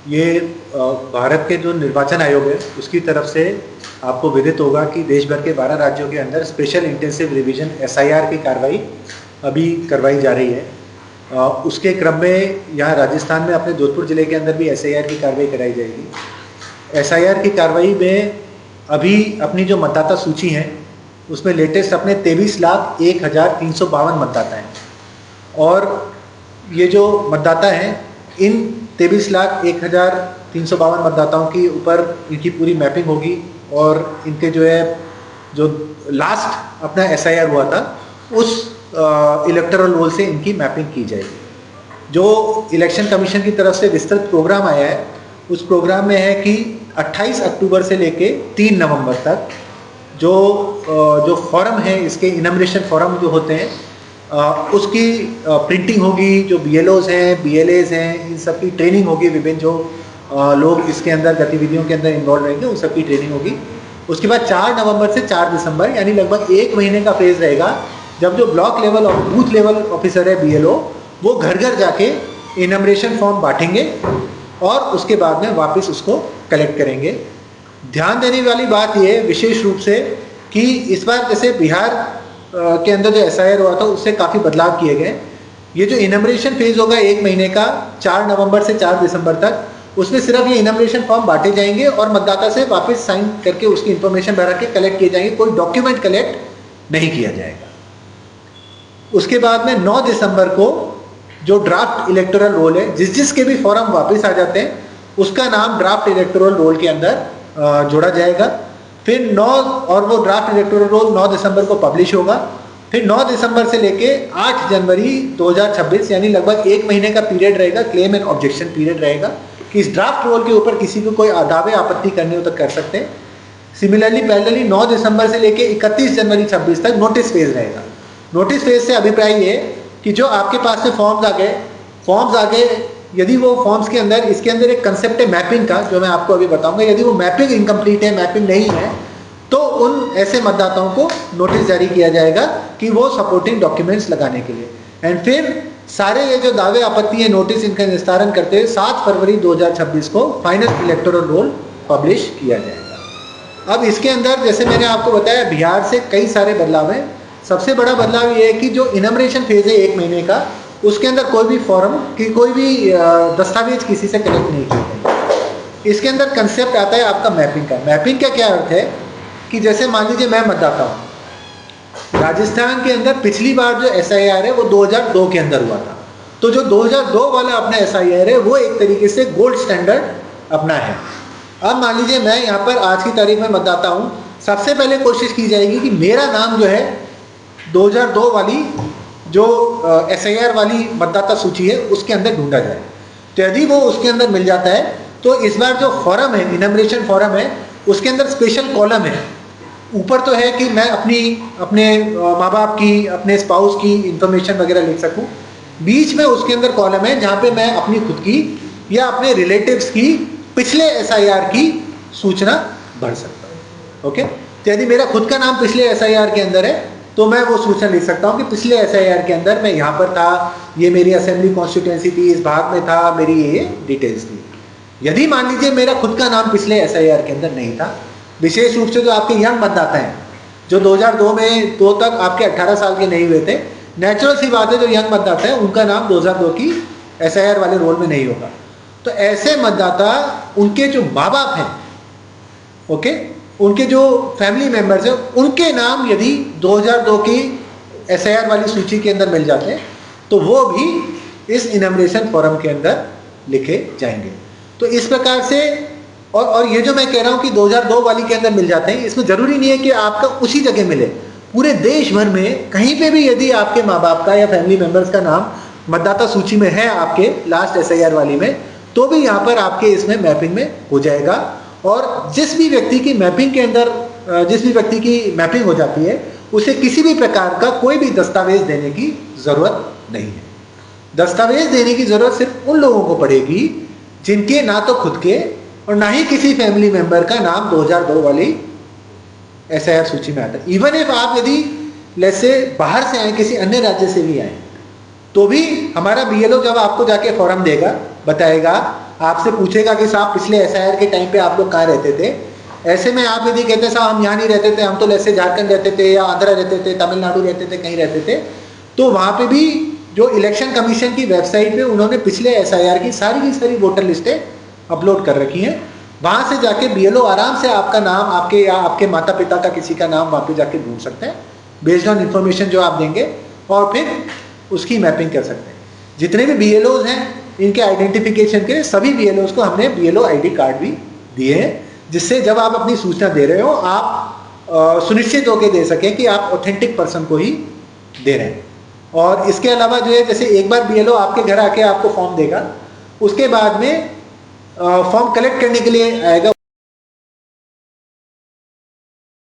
ये भारत के जो निर्वाचन आयोग है उसकी तरफ से आपको विदित होगा कि देश भर के 12 राज्यों के अंदर स्पेशल इंटेंसिव रिवीजन एसआईआर की कार्रवाई अभी करवाई जा रही है। उसके क्रम में यहाँ राजस्थान में अपने जोधपुर जिले के अंदर भी एसआईआर की कार्रवाई कराई जाएगी। एसआईआर की कार्रवाई में अभी अपनी जो मतदाता सूची है उसमें लेटेस्ट अपने 23,01,352 मतदाता हैं और ये जो मतदाता हैं इन 23,01,352 मतदाताओं के ऊपर इनकी पूरी मैपिंग होगी और इनके जो लास्ट अपना एसआईआर हुआ था उस इलेक्टोरल रोल से इनकी मैपिंग की जाएगी। जो इलेक्शन कमीशन की तरफ से विस्तृत प्रोग्राम आया है उस प्रोग्राम में है कि 28 अक्टूबर से लेके 3 नवंबर तक जो फॉर्म है, इसके इनमरेशन फॉर्म जो होते हैं उसकी प्रिंटिंग होगी। जो बीएलओज हैं, बीएलएज हैं, इन सब की ट्रेनिंग होगी। विभिन्न जो लोग इसके अंदर गतिविधियों के अंदर इन्वॉल्व रहेंगे उन सब की ट्रेनिंग होगी। उसके बाद 4 नवंबर से 4 दिसंबर यानी लगभग 1 महीने का फेज रहेगा जब जो ब्लॉक लेवल और बूथ लेवल ऑफिसर है बीएलओ वो घर घर जाके इनमरेशन फॉर्म बांटेंगे और उसके बाद में वापस उसको कलेक्ट करेंगे। ध्यान देने वाली बात ये विशेष रूप से कि इस बार जैसे बिहार के अंदर जो एसआईआर हुआ था उससे काफ़ी बदलाव किए गए। ये जो इनमरेशन फेज होगा 1 महीने का 4 नवंबर से 4 दिसंबर तक, उसमें सिर्फ ये इनमरेशन फॉर्म बांटे जाएंगे और मतदाता से वापस साइन करके उसकी इंफॉर्मेशन भरा के कलेक्ट किए जाएंगे। कोई डॉक्यूमेंट कलेक्ट नहीं किया जाएगा। उसके बाद में 9 दिसंबर को जो ड्राफ्ट इलेक्टोरल रोल है, जिसके भी फॉर्म वापस आ जाते हैं उसका नाम ड्राफ्ट इलेक्टोरल रोल के अंदर जोड़ा जाएगा। फिर 9 और वो ड्राफ्ट इलेक्टोरल रोल 9 दिसंबर को पब्लिश होगा। फिर 9 दिसंबर से लेके 8 जनवरी 2026 यानी लगभग 1 महीने का पीरियड रहेगा, क्लेम एंड ऑब्जेक्शन पीरियड रहेगा कि इस ड्राफ्ट रोल के ऊपर किसी को कोई दावे आपत्ति करने हो तो कर सकते हैं। सिमिलरली पैरेलली 9 दिसंबर से लेके 31 जनवरी 26 तक नोटिस फेज रहेगा। नोटिस फेज से अभिप्राय ये कि जो आपके पास में फॉर्म्स आ गए, यदि वो फॉर्म्स के अंदर इसके अंदर एक कंसेप्ट है मैपिंग का जो मैं आपको अभी बताऊंगा, यदि वो मैपिंग इनकम्प्लीट है, मैपिंग नहीं है, तो उन ऐसे मतदाताओं को नोटिस जारी किया जाएगा कि वो सपोर्टिंग डॉक्यूमेंट्स लगाने के लिए। एंड फिर सारे ये जो दावे आपत्ति है नोटिस इनका निस्तारण करते हुए 7 फरवरी 2026 को फाइनल इलेक्टोरल रोल पब्लिश किया जाएगा। अब इसके अंदर जैसे मैंने आपको बताया बिहार से कई सारे बदलाव हैं। सबसे बड़ा बदलाव ये है कि जो इनमरेशन फेज है 1 महीने का, उसके अंदर कोई भी फॉर्म की कोई भी दस्तावेज किसी से कलेक्ट नहीं किए जाएंगे। इसके अंदर कंसेप्ट आता है आपका मैपिंग का। मैपिंग का क्या अर्थ है कि जैसे मान लीजिए मैं मतदाता हूँ, राजस्थान के अंदर पिछली बार जो एसआईआर है वो 2002 के अंदर हुआ था, तो जो 2002 वाला अपना एसआईआर है वो एक तरीके से गोल्ड स्टैंडर्ड अपना है। अब मान लीजिए मैं यहाँ पर आज की तारीख में मतदाता हूँ, सबसे पहले कोशिश की जाएगी कि मेरा नाम जो है 2002 वाली जो एसआईआर वाली मतदाता सूची है उसके अंदर ढूंढा जाए। तो यदि वो उसके अंदर मिल जाता है तो इस बार जो फॉर्म है, इनमरेशन फॉर्म है, उसके अंदर स्पेशल कॉलम है। ऊपर तो है कि मैं अपने माँ बाप की, अपने स्पाउस की इंफॉर्मेशन वगैरह लिख सकूं। बीच में उसके अंदर कॉलम है जहाँ पे मैं अपनी खुद की या अपने रिलेटिव्स की पिछले एसआईआर की सूचना भर सकता हूँ। ओके, तो यदि मेरा खुद का नाम पिछले एसआईआर के अंदर है तो मैं वो सूचना लिख सकता हूँ कि पिछले एसआईआर के अंदर मैं यहाँ पर था, ये मेरी असेंबली कॉन्स्टिट्यूएंसी थी, इस भाग में था, मेरी ये डिटेल्स थी। यदि मान लीजिए मेरा खुद का नाम पिछले एसआईआर के अंदर नहीं था, विशेष रूप से जो आपके यंग मतदाता हैं जो 2002 में 2 तक आपके 18 साल के नहीं हुए थे, नेचुरल सी बात है जो यंग मतदाता है उनका नाम 2002 की एसआईआर वाले रोल में नहीं होगा। तो ऐसे मतदाता, उनके जो माँ बाप हैं, ओके, उनके जो फैमिली मेंबर्स हैं, उनके नाम यदि 2002 की एसआईआर वाली सूची के अंदर मिल जाते हैं तो वो भी इस इनमरेशन फॉर्म के अंदर लिखे जाएंगे। तो इस प्रकार से और ये जो मैं कह रहा हूँ कि 2002 वाली के अंदर मिल जाते हैं, इसमें जरूरी नहीं है कि आपका उसी जगह मिले। पूरे देश भर में कहीं पे भी यदि आपके माँ बाप का या फैमिली मेंबर्स का नाम मतदाता सूची में है आपके लास्ट एसआईआर वाली में, तो भी यहाँ पर आपके इसमें मैपिंग में हो जाएगा। और जिस भी व्यक्ति की मैपिंग के अंदर जिस भी व्यक्ति की मैपिंग हो जाती है उसे किसी भी प्रकार का कोई भी दस्तावेज देने की जरूरत नहीं है। दस्तावेज देने की जरूरत सिर्फ उन लोगों को पड़ेगी जिनके ना तो खुद के और ना ही किसी फैमिली मेंबर का नाम 2002 वाली एसआईआर सूची में आता है। इवन इफ आप यदि लेट्स से बाहर से आए, किसी अन्य राज्य से भी आए, तो भी हमारा बीएलओ जब आपको जाके फॉर्म देगा, बताएगा आपसे पूछेगा कि साहब पिछले एसआईआर के टाइम पे आप लोग कहाँ रहते थे। ऐसे में आप यदि कहते साहब हम यहाँ नहीं रहते थे, हम तो ऐसे झारखंड रहते थे या आंध्रा रहते थे, तमिलनाडु रहते थे, कहीं रहते थे, तो वहाँ पे भी जो इलेक्शन कमीशन की वेबसाइट पे उन्होंने पिछले एसआईआर की सारी वोटर लिस्टें अपलोड कर रखी हैं। वहाँ से जाके बीएलओ आराम से आपका नाम, आपके या आपके माता पिता का किसी का नाम वहाँ पे जाके ढूंढ सकते हैं बेस्ड ऑन इन्फॉर्मेशन जो आप देंगे, और फिर उसकी मैपिंग कर सकते हैं। जितने भी बीएलओज हैं इनके आइडेंटिफिकेशन के लिए सभी बीएलओज को हमने बीएलओ आईडी कार्ड भी दिए हैं, जिससे जब आप अपनी सूचना दे रहे हो आप सुनिश्चित होकर दे सकें कि आप ऑथेंटिक पर्सन को ही दे रहे हैं। और इसके अलावा जो है, जैसे एक बार बीएलओ आपके घर आके आपको फॉर्म देगा, उसके बाद में फॉर्म कलेक्ट करने के लिए आएगा।